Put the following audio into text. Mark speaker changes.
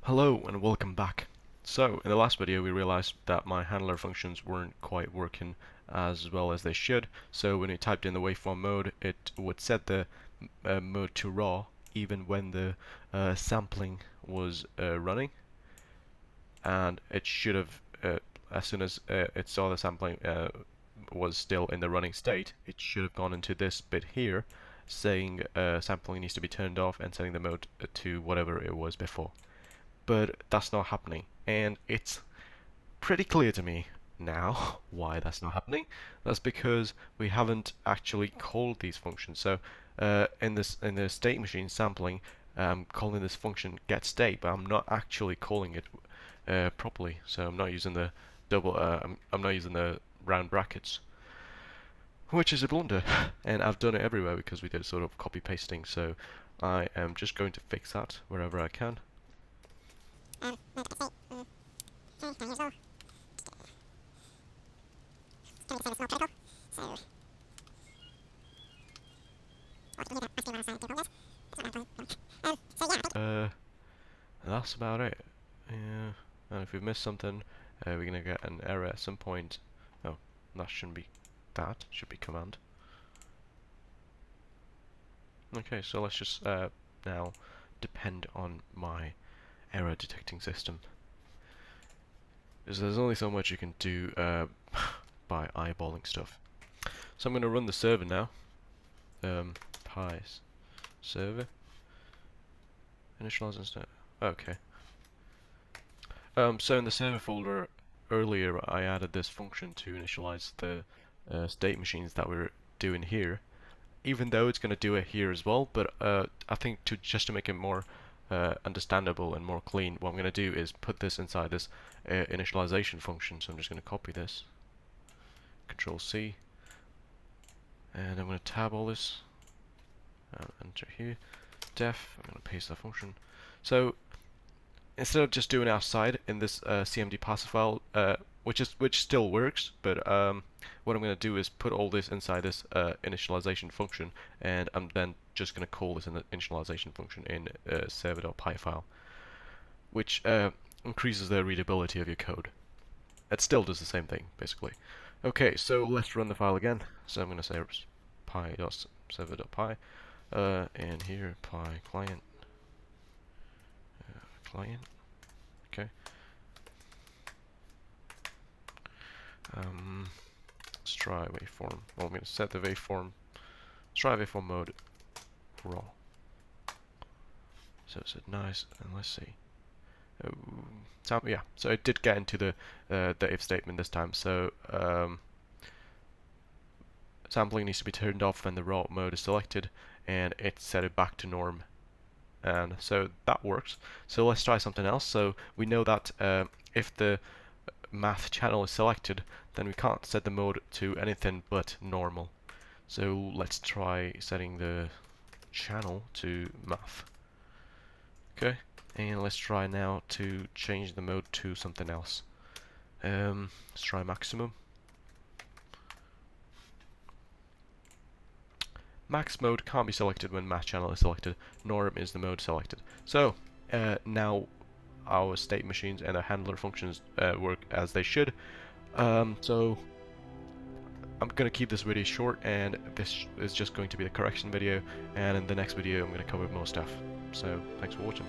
Speaker 1: Hello and welcome back. So, in the last video we realized that my handler functions weren't quite working as well as they should. So when we typed in the waveform mode, it would set the mode to raw even when the sampling was running, and it should have, as soon as it saw the sampling was still in the running state, it should have gone into this bit here saying sampling needs to be turned off and setting the mode to whatever it was before. But that's not happening, and it's pretty clear to me now why that's not happening. That's because we haven't actually called these functions. So in the state machine sampling, I'm calling this function getState, but I'm not actually calling it properly. So I'm not using the I'm not using the round brackets, which is a blunder. And I've done it everywhere because we did sort of copy pasting. So I am just going to fix that wherever I can. That's about it. Yeah. And if we've missed something, we're gonna get an error at some point. Oh, that shouldn't be that. Should be command. Okay, so let's just now depend on my error detecting system. Because there's only so much you can do by eyeballing stuff. So I'm going to run the server now. Pi server. Initialize instead. Okay. So in the server folder earlier, I added this function to initialize the state machines that we're doing here. Even though it's going to do it here as well, but I think just to make it more understandable and more clean, what I'm going to do is put this inside this initialization function. So I'm just going to copy this, Control C, and I'm going to tab all this, enter here, def, I'm going to paste that function. So instead of just doing it outside in this CMD passive file, which still works, but what I'm going to do is put all this inside this initialization function, and I'm then just going to call this an initialization function in server.py file, which increases the readability of your code. It still does the same thing, basically. Okay, so let's run the file again. So I'm going to say pi.server.py, and here py client, okay. Let's try waveform. Well, I'm going to set the waveform. Let's try waveform mode raw. So it's nice, and let's see. Yeah, so it did get into the if statement this time. So sampling needs to be turned off when the raw mode is selected, and it set it back to norm. And so that works. So let's try something else. So we know that if the math channel is selected, then we can't set the mode to anything but normal. So let's try setting the channel to math. Okay, and let's try now to change the mode to something else. Let's try maximum. Max mode can't be selected when math channel is selected. Norm is the mode selected. So now our state machines and our handler functions work as they should. So I'm going to keep this video short, and this is just going to be the correction video, and in the next video I'm going to cover more stuff. So thanks for watching.